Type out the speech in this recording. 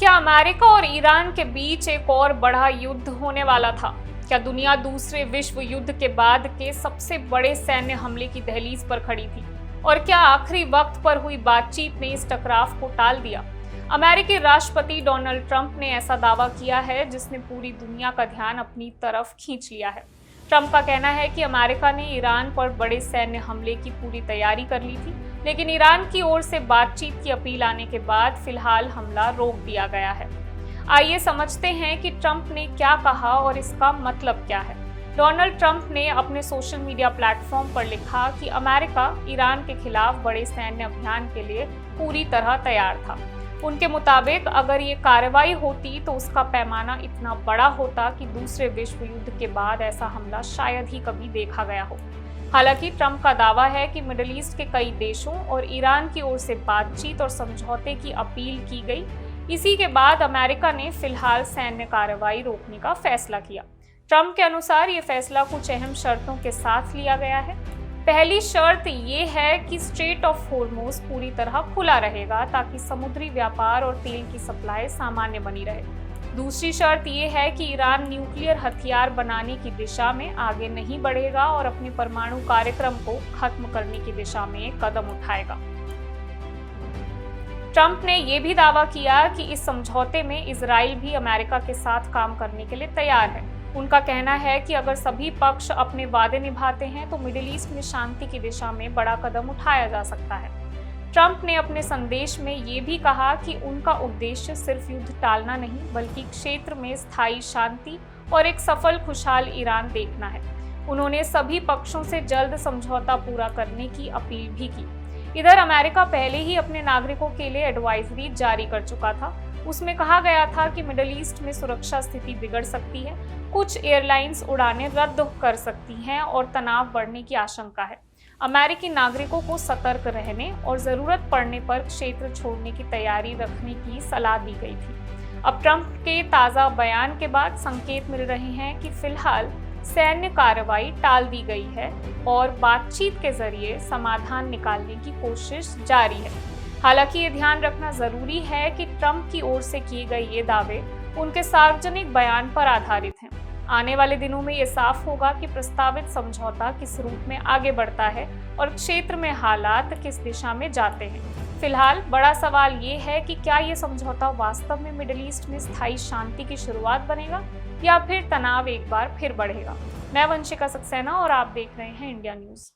क्या अमेरिका और ईरान के बीच एक और बड़ा युद्ध होने वाला था? क्या दुनिया दूसरे विश्व युद्ध के बाद के सबसे बड़े सैन्य हमले की दहलीज पर खड़ी थी? और क्या आखिरी वक्त पर हुई बातचीत ने इस टकराव को टाल दिया? अमेरिकी राष्ट्रपति डोनाल्ड ट्रंप ने ऐसा दावा किया है जिसने पूरी दुनिया का ध्यान अपनी तरफ खींच लिया है। ट्रंप का कहना है कि अमेरिका ने ईरान पर बड़े सैन्य हमले की पूरी तैयारी कर ली थी, लेकिन ईरान की ओर से बातचीत की अपील आने के बाद फिलहाल हमला रोक दिया गया है। आइए समझते हैं कि ट्रंप ने क्या कहा और इसका मतलब क्या है। डोनाल्ड ट्रंप ने अपने सोशल मीडिया प्लेटफॉर्म पर लिखा कि अमेरिका ईरान के खिलाफ बड़े सैन्य अभियान के लिए पूरी तरह तैयार था। उनके मुताबिक अगर ये कार्रवाई होती तो उसका पैमाना इतना बड़ा होता कि दूसरे विश्व युद्ध के बाद ऐसा हमला शायद ही कभी देखा गया हो। हालांकि ट्रंप का दावा है कि मिडिल ईस्ट के कई देशों और ईरान की ओर से बातचीत और समझौते की अपील की गई। इसी के बाद अमेरिका ने फिलहाल सैन्य कार्रवाई रोकने का फैसला किया। ट्रंप के अनुसार ये फैसला कुछ अहम शर्तों के साथ लिया गया है। पहली शर्त ये है कि स्ट्रेट ऑफ हॉर्मुज़ पूरी तरह खुला रहेगा ताकि समुद्री व्यापार और तेल की सप्लाई सामान्य बनी रहे। दूसरी शर्त ये है कि ईरान न्यूक्लियर हथियार बनाने की दिशा में आगे नहीं बढ़ेगा और अपने परमाणु कार्यक्रम को खत्म करने की दिशा में एक कदम उठाएगा। ट्रंप ने यह भी दावा किया कि इस समझौते में इजराइल भी अमेरिका के साथ काम करने के लिए तैयार है। उनका कहना है कि अगर सभी पक्ष अपने वादे निभाते हैं तो मिडिल ईस्ट में शांति की दिशा में बड़ा कदम उठाया जा सकता है। ट्रंप ने अपने संदेश में ये भी कहा कि उनका उद्देश्य सिर्फ युद्ध टालना नहीं बल्कि क्षेत्र में स्थायी शांति और एक सफल खुशहाल ईरान देखना है। उन्होंने सभी पक्षों से जल्द समझौता पूरा करने की अपील भी की। इधर अमेरिका पहले ही अपने नागरिकों के लिए एडवाइजरी जारी कर चुका था। उसमें कहा गया था कि मिडिल ईस्ट में सुरक्षा स्थिति बिगड़ सकती है, कुछ एयरलाइंस उड़ानें रद्द कर सकती हैं और तनाव बढ़ने की आशंका है। अमेरिकी नागरिकों को सतर्क रहने और ज़रूरत पड़ने पर क्षेत्र छोड़ने की तैयारी रखने की सलाह दी गई थी। अब ट्रंप के ताज़ा बयान के बाद संकेत मिल रहे हैं कि फिलहाल सैन्य कार्रवाई टाल दी गई है और बातचीत के जरिए समाधान निकालने की कोशिश जारी है। हालांकि ये ध्यान रखना जरूरी है कि ट्रंप की ओर से किए गए ये दावे उनके सार्वजनिक बयान पर आधारित हैं। आने वाले दिनों में ये साफ होगा कि प्रस्तावित समझौता किस रूप में आगे बढ़ता है और क्षेत्र में हालात किस दिशा में जाते हैं। फिलहाल बड़ा सवाल ये है कि क्या ये समझौता वास्तव में मिडिल ईस्ट में स्थायी शांति की शुरुआत बनेगा या फिर तनाव एक बार फिर बढ़ेगा। मैं वंशिका सक्सेना और आप देख रहे हैं इंडिया न्यूज़।